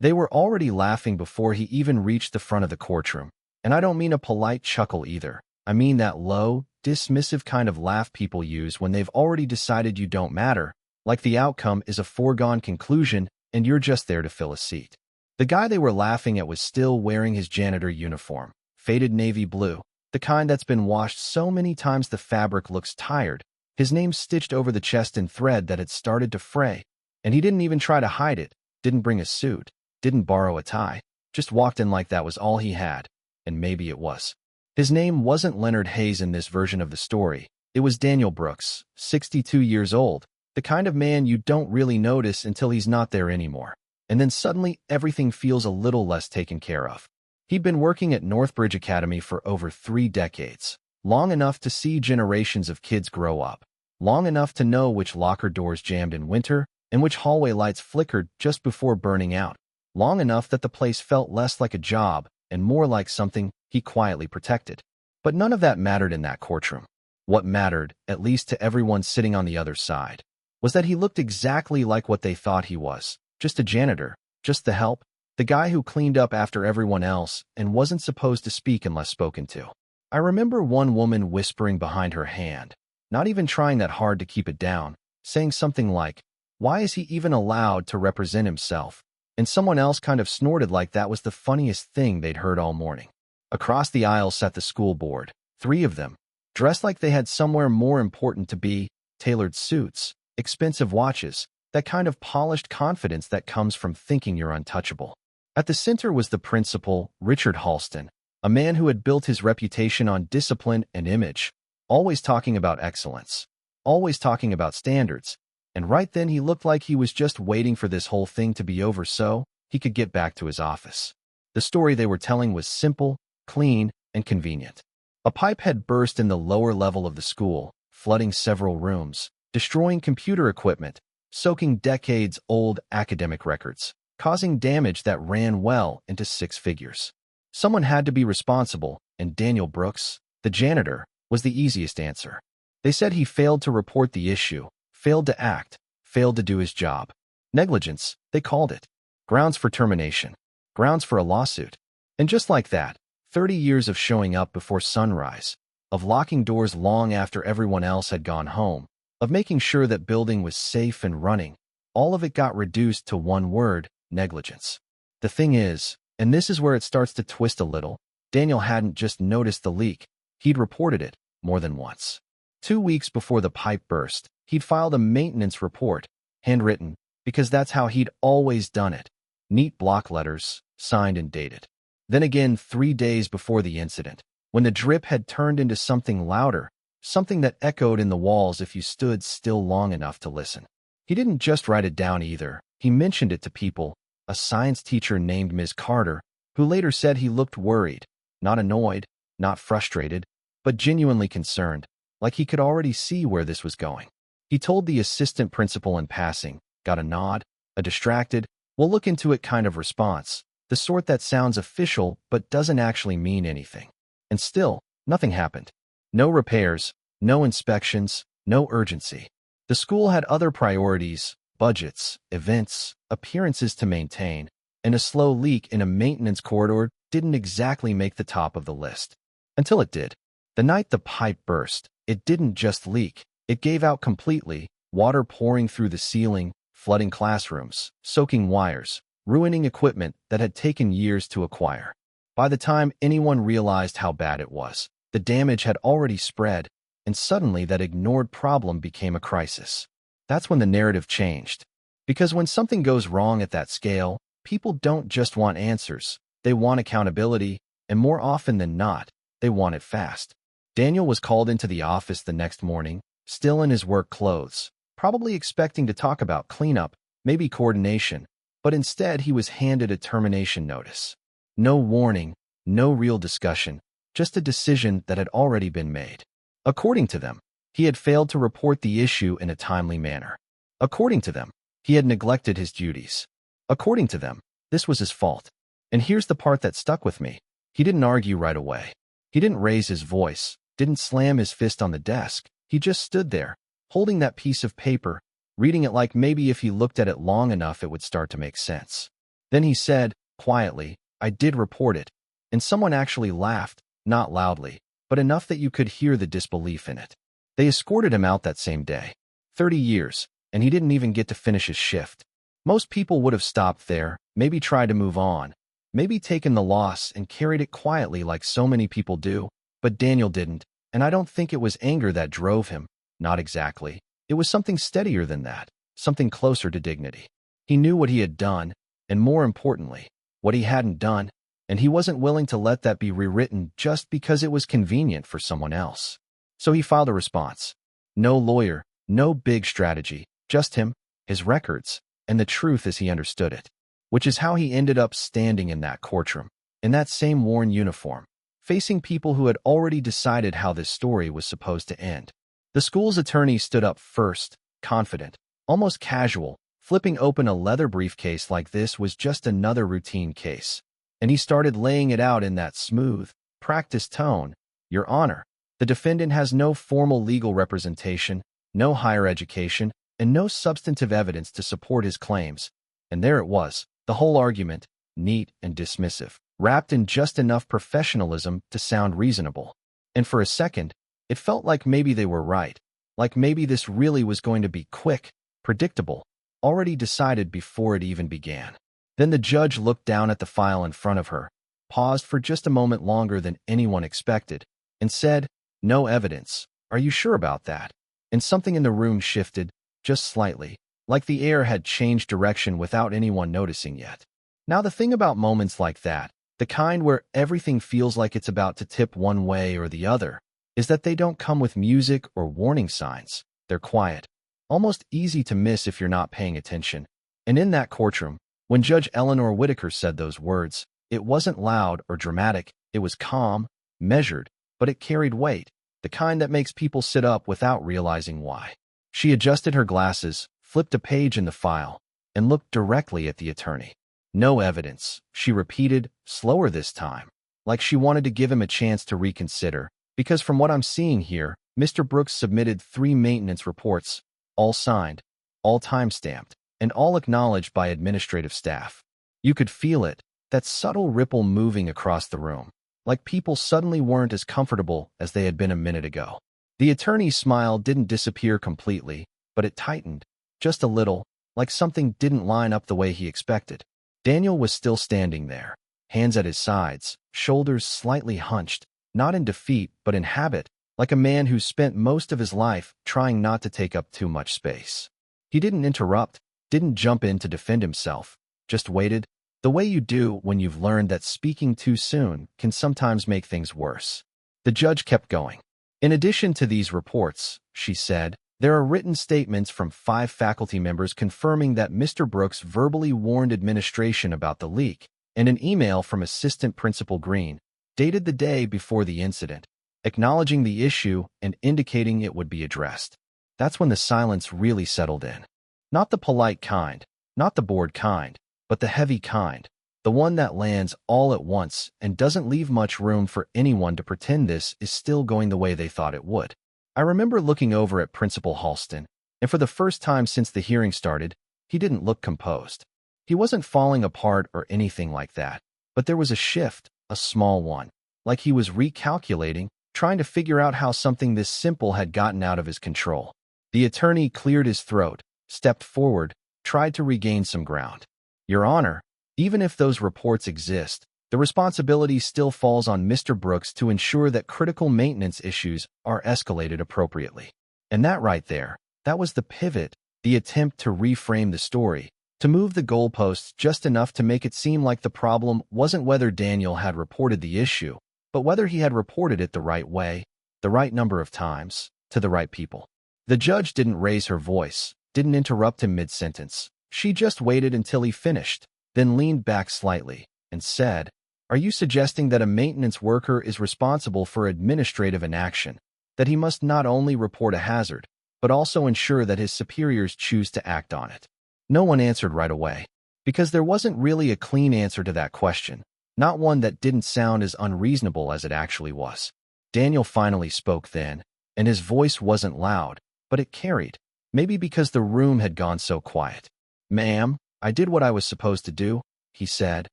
They were already laughing before he even reached the front of the courtroom. And I don't mean a polite chuckle either. I mean that low, dismissive kind of laugh people use when they've already decided you don't matter, like the outcome is a foregone conclusion and you're just there to fill a seat. The guy they were laughing at was still wearing his janitor uniform, faded navy blue, the kind that's been washed so many times the fabric looks tired, his name stitched over the chest in thread that had started to fray, and he didn't even try to hide it, didn't bring a suit, didn't borrow a tie, just walked in like that was all he had, and maybe it was. His name wasn't Leonard Hayes in this version of the story, it was Daniel Brooks, 62 years old, the kind of man you don't really notice until he's not there anymore. And then suddenly everything feels a little less taken care of. He'd been working at Northbridge Academy for over 3 decades, long enough to see generations of kids grow up, long enough to know which locker doors jammed in winter and which hallway lights flickered just before burning out, long enough that the place felt less like a job and more like something he quietly protected. But none of that mattered in that courtroom. What mattered, at least to everyone sitting on the other side, was that he looked exactly like what they thought he was. Just a janitor, just the help, the guy who cleaned up after everyone else and wasn't supposed to speak unless spoken to. I remember one woman whispering behind her hand, not even trying that hard to keep it down, saying something like, "Why is he even allowed to represent himself?" And someone else kind of snorted like that was the funniest thing they'd heard all morning. Across the aisle sat the school board, 3 of them, dressed like they had somewhere more important to be, tailored suits, expensive watches, that kind of polished confidence that comes from thinking you're untouchable. At the center was the principal, Richard Halston, a man who had built his reputation on discipline and image, always talking about excellence, always talking about standards, and right then he looked like he was just waiting for this whole thing to be over so he could get back to his office. The story they were telling was simple, clean, and convenient. A pipe had burst in the lower level of the school, flooding several rooms, destroying computer equipment, soaking decades-old academic records, causing damage that ran well into 6 figures. Someone had to be responsible, and Daniel Brooks, the janitor, was the easiest answer. They said he failed to report the issue, failed to act, failed to do his job. Negligence, they called it. Grounds for termination. Grounds for a lawsuit. And just like that, 30 years of showing up before sunrise, of locking doors long after everyone else had gone home, of making sure that building was safe and running, all of it got reduced to one word: negligence. The thing is, and this is where it starts to twist a little, Daniel hadn't just noticed the leak, he'd reported it more than once. 2 weeks before the pipe burst, he'd filed a maintenance report, handwritten, because that's how he'd always done it. Neat block letters, signed and dated. Then again 3 days before the incident, when the drip had turned into something louder, something that echoed in the walls if you stood still long enough to listen. He didn't just write it down either, he mentioned it to people, a science teacher named Ms. Carter, who later said he looked worried, not annoyed, not frustrated, but genuinely concerned, like he could already see where this was going. He told the assistant principal in passing, got a nod, a distracted, "We'll look into it" kind of response, the sort that sounds official but doesn't actually mean anything. And still, nothing happened. No repairs, no inspections, no urgency. The school had other priorities, budgets, events, appearances to maintain, and a slow leak in a maintenance corridor didn't exactly make the top of the list. Until it did. The night the pipe burst, it didn't just leak, it gave out completely, water pouring through the ceiling, flooding classrooms, soaking wires, ruining equipment that had taken years to acquire. By the time anyone realized how bad it was, the damage had already spread, and suddenly that ignored problem became a crisis. That's when the narrative changed. Because when something goes wrong at that scale, people don't just want answers, they want accountability, and more often than not, they want it fast. Daniel was called into the office the next morning, still in his work clothes, probably expecting to talk about cleanup, maybe coordination, but instead he was handed a termination notice. No warning, no real discussion, just a decision that had already been made. According to them, he had failed to report the issue in a timely manner. According to them, he had neglected his duties. According to them, this was his fault. And here's the part that stuck with me. He didn't argue right away. He didn't raise his voice, didn't slam his fist on the desk. He just stood there, holding that piece of paper, reading it like maybe if he looked at it long enough it would start to make sense. Then he said, quietly, I did report it. And someone actually laughed, not loudly, but enough that you could hear the disbelief in it. They escorted him out that same day. 30 years, and he didn't even get to finish his shift. Most people would have stopped there, maybe tried to move on, maybe taken the loss and carried it quietly like so many people do, but Daniel didn't, and I don't think it was anger that drove him, not exactly. It was something steadier than that, something closer to dignity. He knew what he had done, and more importantly, what he hadn't done, and he wasn't willing to let that be rewritten just because it was convenient for someone else. So he filed a response. No lawyer, no big strategy, just him, his records, and the truth as he understood it. Which is how he ended up standing in that courtroom, in that same worn uniform, facing people who had already decided how this story was supposed to end. The school's attorney stood up first, confident, almost casual, flipping open a leather briefcase like this was just another routine case. And he started laying it out in that smooth, practiced tone. Your Honor, the defendant has no formal legal representation, no higher education, and no substantive evidence to support his claims. And there it was, the whole argument, neat and dismissive, wrapped in just enough professionalism to sound reasonable. And for a second, it felt like maybe they were right, like maybe this really was going to be quick, predictable, already decided before it even began. Then the judge looked down at the file in front of her, paused for just a moment longer than anyone expected, and said, No evidence. Are you sure about that? And something in the room shifted, just slightly, like the air had changed direction without anyone noticing yet. Now the thing about moments like that, the kind where everything feels like it's about to tip one way or the other, is that they don't come with music or warning signs. They're quiet, almost easy to miss if you're not paying attention. And in that courtroom, when Judge Eleanor Whitaker said those words, it wasn't loud or dramatic, it was calm, measured, but it carried weight, the kind that makes people sit up without realizing why. She adjusted her glasses, flipped a page in the file, and looked directly at the attorney. No evidence, she repeated, slower this time, like she wanted to give him a chance to reconsider, because from what I'm seeing here, Mr. Brooks submitted 3 maintenance reports, all signed, all time-stamped, and all acknowledged by administrative staff. You could feel it, that subtle ripple moving across the room, like people suddenly weren't as comfortable as they had been a minute ago. The attorney's smile didn't disappear completely, but it tightened, just a little, like something didn't line up the way he expected. Daniel was still standing there, hands at his sides, shoulders slightly hunched, not in defeat but in habit, like a man who's spent most of his life trying not to take up too much space. He didn't interrupt, didn't jump in to defend himself, just waited, the way you do when you've learned that speaking too soon can sometimes make things worse. The judge kept going. In addition to these reports, she said, there are written statements from 5 faculty members confirming that Mr. Brooks verbally warned administration about the leak, and an email from Assistant Principal Green, dated the day before the incident, acknowledging the issue and indicating it would be addressed. That's when the silence really settled in. Not the polite kind, not the bored kind, but the heavy kind, the one that lands all at once and doesn't leave much room for anyone to pretend this is still going the way they thought it would. I remember looking over at Principal Halston, and for the first time since the hearing started, he didn't look composed. He wasn't falling apart or anything like that, but there was a shift, a small one, like he was recalculating, trying to figure out how something this simple had gotten out of his control. The attorney cleared his throat, stepped forward, tried to regain some ground. Your Honor, even if those reports exist, the responsibility still falls on Mr. Brooks to ensure that critical maintenance issues are escalated appropriately. And that right there, that was the pivot, the attempt to reframe the story, to move the goalposts just enough to make it seem like the problem wasn't whether Daniel had reported the issue, but whether he had reported it the right way, the right number of times, to the right people. The judge didn't raise her voice, didn't interrupt him mid-sentence. She just waited until he finished, then leaned back slightly, and said, Are you suggesting that a maintenance worker is responsible for administrative inaction, that he must not only report a hazard, but also ensure that his superiors choose to act on it? No one answered right away, because there wasn't really a clean answer to that question, not one that didn't sound as unreasonable as it actually was. Daniel finally spoke then, and his voice wasn't loud, but it carried, maybe because the room had gone so quiet. Ma'am, I did what I was supposed to do, he said.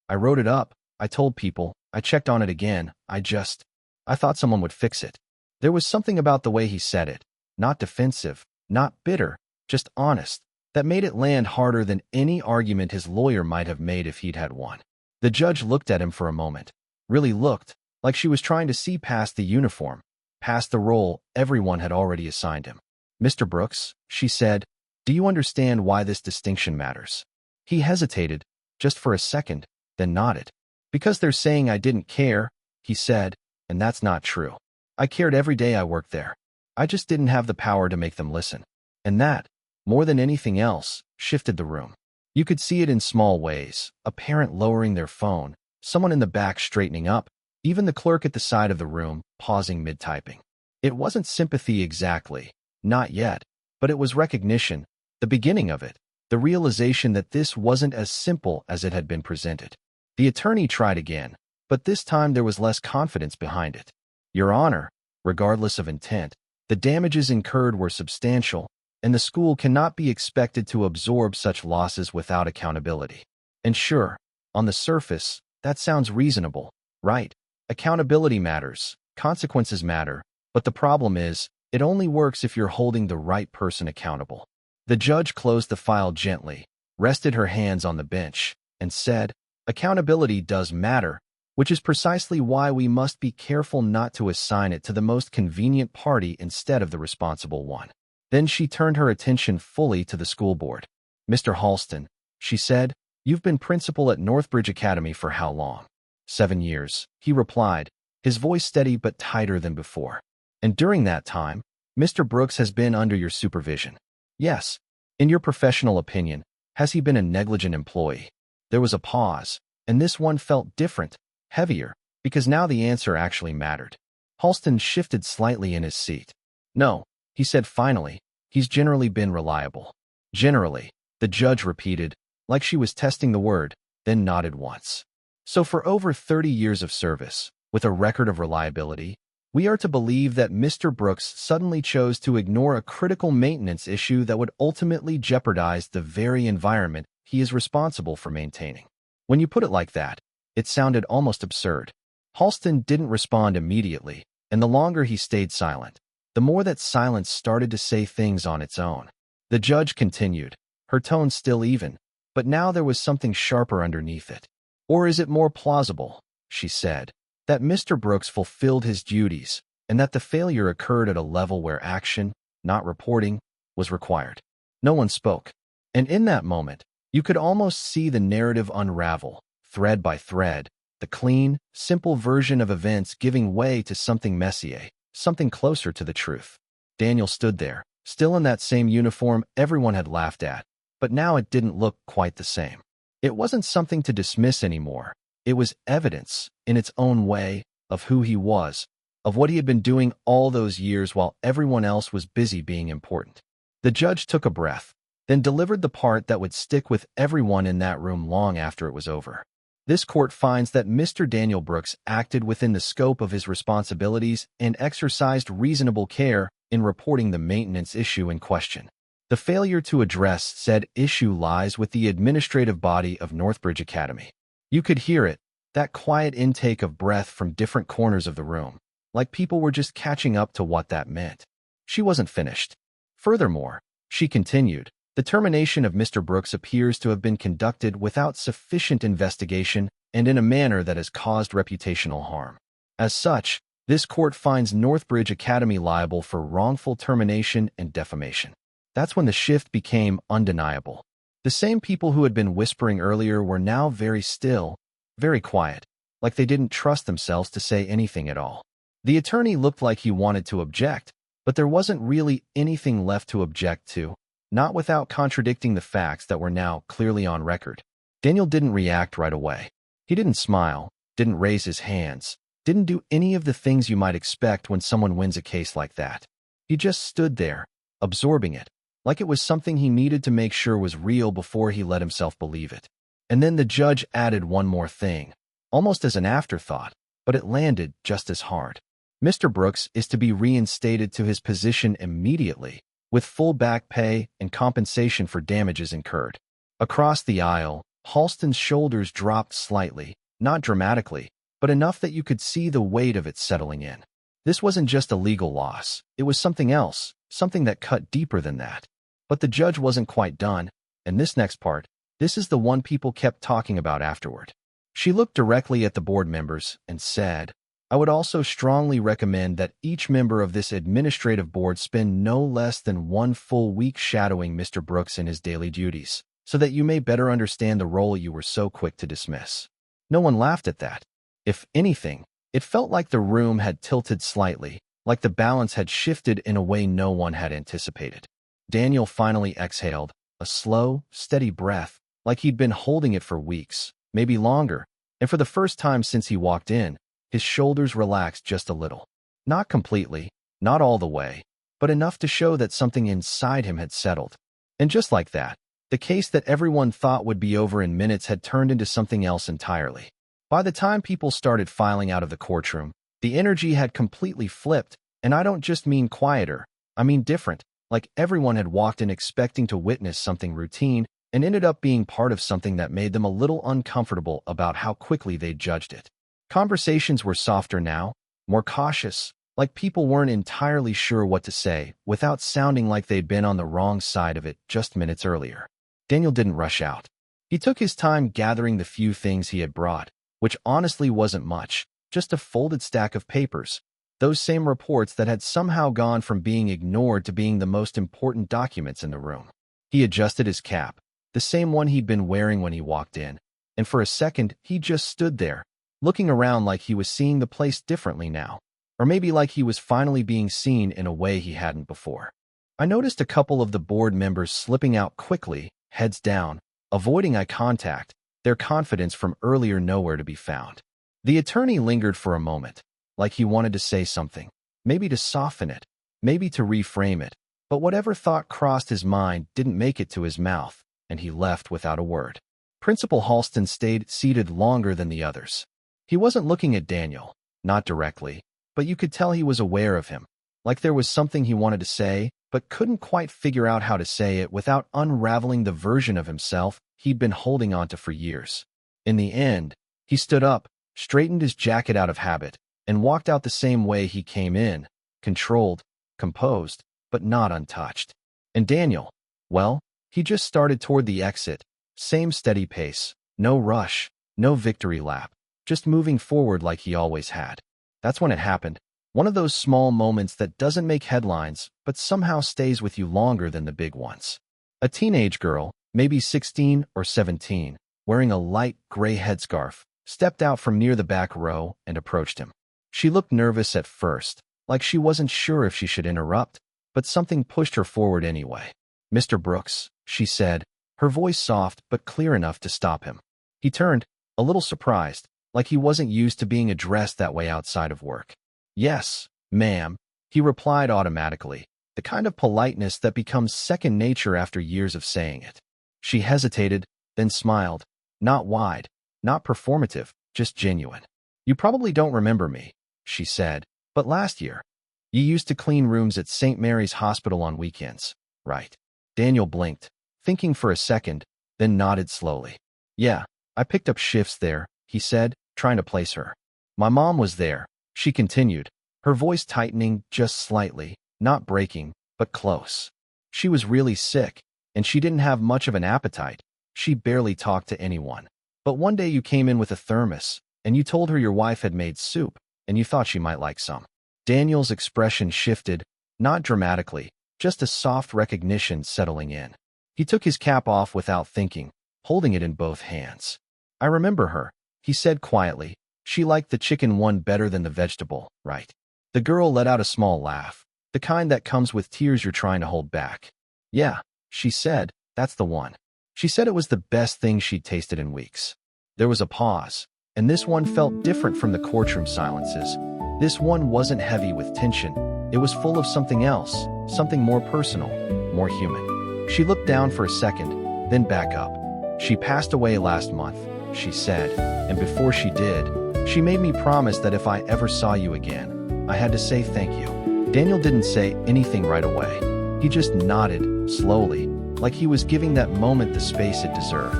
I wrote it up. I told people. I checked on it again. I thought someone would fix it. There was something about the way he said it. Not defensive, not bitter, just honest. That made it land harder than any argument his lawyer might have made if he'd had one. The judge looked at him for a moment. Really looked, like she was trying to see past the uniform, past the role everyone had already assigned him. Mr. Brooks, she said, do you understand why this distinction matters? He hesitated, just for a second, then nodded. Because they're saying I didn't care, he said, and that's not true. I cared every day I worked there. I just didn't have the power to make them listen. And that, more than anything else, shifted the room. You could see it in small ways, a parent lowering their phone, someone in the back straightening up, even the clerk at the side of the room pausing mid-typing. It wasn't sympathy exactly, not yet, but it was recognition, the beginning of it, the realization that this wasn't as simple as it had been presented. The attorney tried again, but this time there was less confidence behind it. Your Honor, regardless of intent, the damages incurred were substantial, and the school cannot be expected to absorb such losses without accountability. And sure, on the surface, that sounds reasonable, right? Accountability matters, consequences matter, but the problem is, it only works if you're holding the right person accountable. The judge closed the file gently, rested her hands on the bench, and said, accountability does matter, which is precisely why we must be careful not to assign it to the most convenient party instead of the responsible one. Then she turned her attention fully to the school board. Mr. Halston, she said, you've been principal at Northbridge Academy for how long? 7 years, he replied, his voice steady but tighter than before. And during that time, Mr. Brooks has been under your supervision. Yes. In your professional opinion, has he been a negligent employee? There was a pause, and this one felt different, heavier, because now the answer actually mattered. Halston shifted slightly in his seat. No, he said finally, he's generally been reliable. Generally, the judge repeated, like she was testing the word, then nodded once. So for over 30 years of service, with a record of reliability, we are to believe that Mr. Brooks suddenly chose to ignore a critical maintenance issue that would ultimately jeopardize the very environment he is responsible for maintaining. When you put it like that, it sounded almost absurd. Halston didn't respond immediately, and the longer he stayed silent, the more that silence started to say things on its own. The judge continued, her tone still even, but now there was something sharper underneath it. Or is it more plausible, she said, that Mr. Brooks fulfilled his duties, and that the failure occurred at a level where action, not reporting, was required? No one spoke. And in that moment, you could almost see the narrative unravel, thread by thread, the clean, simple version of events giving way to something messier, something closer to the truth. Daniel stood there, still in that same uniform everyone had laughed at, but now it didn't look quite the same. It wasn't something to dismiss anymore. It was evidence, in its own way, of who he was, of what he had been doing all those years while everyone else was busy being important. The judge took a breath, then delivered the part that would stick with everyone in that room long after it was over. This court finds that Mr. Daniel Brooks acted within the scope of his responsibilities and exercised reasonable care in reporting the maintenance issue in question. The failure to address said issue lies with the administrative body of Northbridge Academy. You could hear it, that quiet intake of breath from different corners of the room, like people were just catching up to what that meant. She wasn't finished. Furthermore, she continued, the termination of Mr. Brooks appears to have been conducted without sufficient investigation and in a manner that has caused reputational harm. As such, this court finds Northbridge Academy liable for wrongful termination and defamation. That's when the shift became undeniable. The same people who had been whispering earlier were now very still, very quiet, like they didn't trust themselves to say anything at all. The attorney looked like he wanted to object, but there wasn't really anything left to object to, not without contradicting the facts that were now clearly on record. Daniel didn't react right away. He didn't smile, didn't raise his hands, didn't do any of the things you might expect when someone wins a case like that. He just stood there, absorbing it, like it was something he needed to make sure was real before he let himself believe it. And then the judge added one more thing, almost as an afterthought, but it landed just as hard. Mr. Brooks is to be reinstated to his position immediately, with full back pay and compensation for damages incurred. Across the aisle, Halston's shoulders dropped slightly, not dramatically, but enough that you could see the weight of it settling in. This wasn't just a legal loss. It was something else, something that cut deeper than that. But the judge wasn't quite done, and this next part, this is the one people kept talking about afterward. She looked directly at the board members and said, I would also strongly recommend that each member of this administrative board spend no less than 1 full week shadowing Mr. Brooks in his daily duties, so that you may better understand the role you were so quick to dismiss. No one laughed at that. If anything, it felt like the room had tilted slightly, like the balance had shifted in a way no one had anticipated. Daniel finally exhaled, a slow, steady breath, like he'd been holding it for weeks, maybe longer, and for the first time since he walked in, his shoulders relaxed just a little. Not completely, not all the way, but enough to show that something inside him had settled. And just like that, the case that everyone thought would be over in minutes had turned into something else entirely. By the time people started filing out of the courtroom, the energy had completely flipped, and I don't just mean quieter, I mean different, like everyone had walked in expecting to witness something routine and ended up being part of something that made them a little uncomfortable about how quickly they judged it. Conversations were softer now, more cautious, like people weren't entirely sure what to say without sounding like they'd been on the wrong side of it just minutes earlier. Daniel didn't rush out. He took his time gathering the few things he had brought, which honestly wasn't much, just a folded stack of papers, those same reports that had somehow gone from being ignored to being the most important documents in the room. He adjusted his cap, the same one he'd been wearing when he walked in, and for a second he just stood there, looking around like he was seeing the place differently now, or maybe like he was finally being seen in a way he hadn't before. I noticed a couple of the board members slipping out quickly, heads down, avoiding eye contact, their confidence from earlier nowhere to be found. The attorney lingered for a moment, like he wanted to say something, maybe to soften it, maybe to reframe it, but whatever thought crossed his mind didn't make it to his mouth, and he left without a word. Principal Halston stayed seated longer than the others. He wasn't looking at Daniel, not directly, but you could tell he was aware of him, like there was something he wanted to say, but couldn't quite figure out how to say it without unraveling the version of himself he'd been holding onto for years. In the end, he stood up, straightened his jacket out of habit, and walked out the same way he came in, controlled, composed, but not untouched. And Daniel, well, he just started toward the exit, same steady pace, no rush, no victory lap, just moving forward like he always had. That's when it happened. One of those small moments that doesn't make headlines, but somehow stays with you longer than the big ones. A teenage girl, maybe 16 or 17, wearing a light gray headscarf, stepped out from near the back row and approached him. She looked nervous at first, like she wasn't sure if she should interrupt, but something pushed her forward anyway. Mr. Brooks, she said, her voice soft but clear enough to stop him. He turned, a little surprised, like he wasn't used to being addressed that way outside of work. Yes, ma'am, he replied automatically, the kind of politeness that becomes second nature after years of saying it. She hesitated, then smiled, not wide, not performative, just genuine. You probably don't remember me, she said, but last year, you used to clean rooms at St. Mary's Hospital on weekends, right? Daniel blinked, thinking for a second, then nodded slowly. Yeah, I picked up shifts there, he said, trying to place her. My mom was there, she continued, her voice tightening just slightly, not breaking, but close. She was really sick, and she didn't have much of an appetite. She barely talked to anyone. But one day you came in with a thermos, and you told her your wife had made soup, and you thought she might like some. Daniel's expression shifted, not dramatically, just a soft recognition settling in. He took his cap off without thinking, holding it in both hands. I remember her, he said quietly. She liked the chicken one better than the vegetable, right? The girl let out a small laugh, the kind that comes with tears you're trying to hold back. Yeah, she said, that's the one. She said it was the best thing she'd tasted in weeks. There was a pause, and this one felt different from the courtroom silences. This one wasn't heavy with tension. It was full of something else, something more personal, more human. She looked down for a second, then back up. She passed away last month, she said, and before she did, she made me promise that if I ever saw you again, I had to say thank you. Daniel didn't say anything right away. He just nodded, slowly, like he was giving that moment the space it deserved.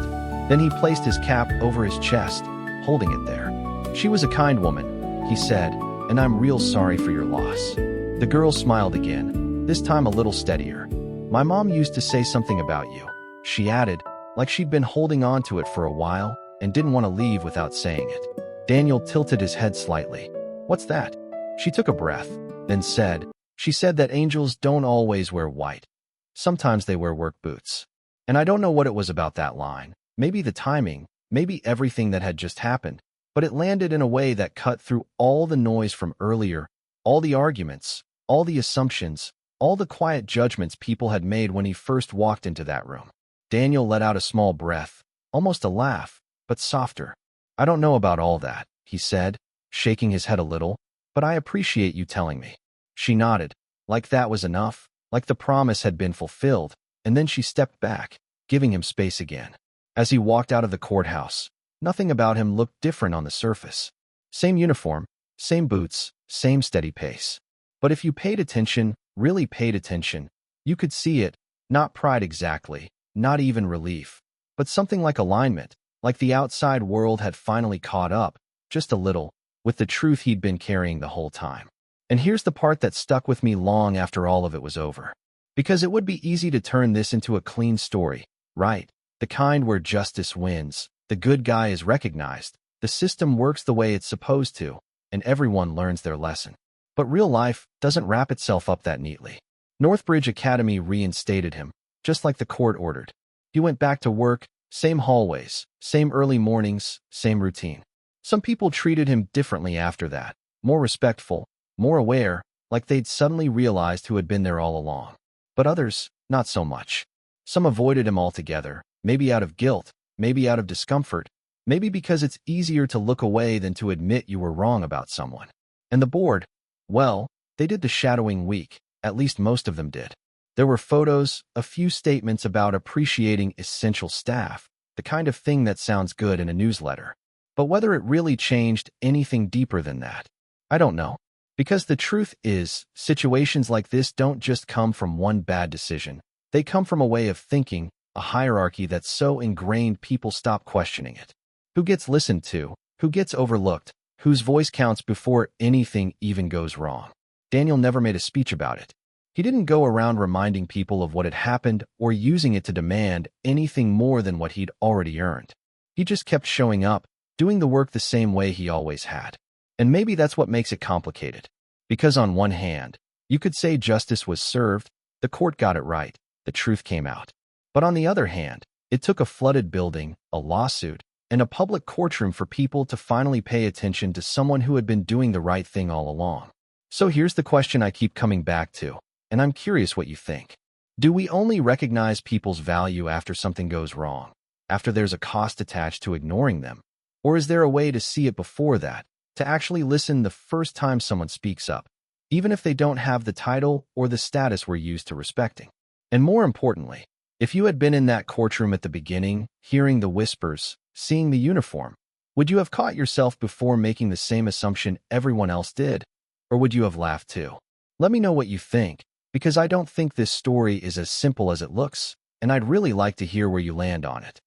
Then he placed his cap over his chest, holding it there. "She was a kind woman," he said, "and I'm real sorry for your loss." The girl smiled again, this time a little steadier. "My mom used to say something about you," she added, like she'd been holding on to it for a while and didn't want to leave without saying it. Daniel tilted his head slightly. "What's that?" She took a breath, then said, "She said that angels don't always wear white. Sometimes they wear work boots." And I don't know what it was about that line. Maybe the timing, maybe everything that had just happened, but it landed in a way that cut through all the noise from earlier, all the arguments, all the assumptions, all the quiet judgments people had made when he first walked into that room. Daniel let out a small breath, almost a laugh, but softer. "I don't know about all that," he said, shaking his head a little, "but I appreciate you telling me." She nodded, like that was enough, like the promise had been fulfilled, and then she stepped back, giving him space again. As he walked out of the courthouse, nothing about him looked different on the surface. Same uniform, same boots, same steady pace. But if you paid attention, really paid attention, you could see it, not pride exactly, not even relief, but something like alignment, like the outside world had finally caught up, just a little, with the truth he'd been carrying the whole time. And here's the part that stuck with me long after all of it was over. Because it would be easy to turn this into a clean story, right? The kind where justice wins, the good guy is recognized, the system works the way it's supposed to, and everyone learns their lesson. But real life doesn't wrap itself up that neatly. Northbridge Academy reinstated him, just like the court ordered. He went back to work, same hallways, same early mornings, same routine. Some people treated him differently after that, more respectful, more aware, like they'd suddenly realized who had been there all along. But others, not so much. Some avoided him altogether, maybe out of guilt, maybe out of discomfort, maybe because it's easier to look away than to admit you were wrong about someone. And the board, well, they did the shadowing week, at least most of them did. There were photos, a few statements about appreciating essential staff, the kind of thing that sounds good in a newsletter. But whether it really changed anything deeper than that, I don't know. Because the truth is, situations like this don't just come from one bad decision. They come from a way of thinking, a hierarchy that's so ingrained people stop questioning it. Who gets listened to? Who gets overlooked? Whose voice counts before anything even goes wrong? Daniel never made a speech about it. He didn't go around reminding people of what had happened or using it to demand anything more than what he'd already earned. He just kept showing up, doing the work the same way he always had. And maybe that's what makes it complicated. Because on one hand, you could say justice was served, the court got it right, the truth came out. But on the other hand, it took a flooded building, a lawsuit, and a public courtroom for people to finally pay attention to someone who had been doing the right thing all along. So here's the question I keep coming back to, and I'm curious what you think. Do we only recognize people's value after something goes wrong, after there's a cost attached to ignoring them? Or is there a way to see it before that, to actually listen the first time someone speaks up, even if they don't have the title or the status we're used to respecting? And more importantly, if you had been in that courtroom at the beginning, hearing the whispers, seeing the uniform, would you have caught yourself before making the same assumption everyone else did? Or would you have laughed too? Let me know what you think, because I don't think this story is as simple as it looks, and I'd really like to hear where you land on it.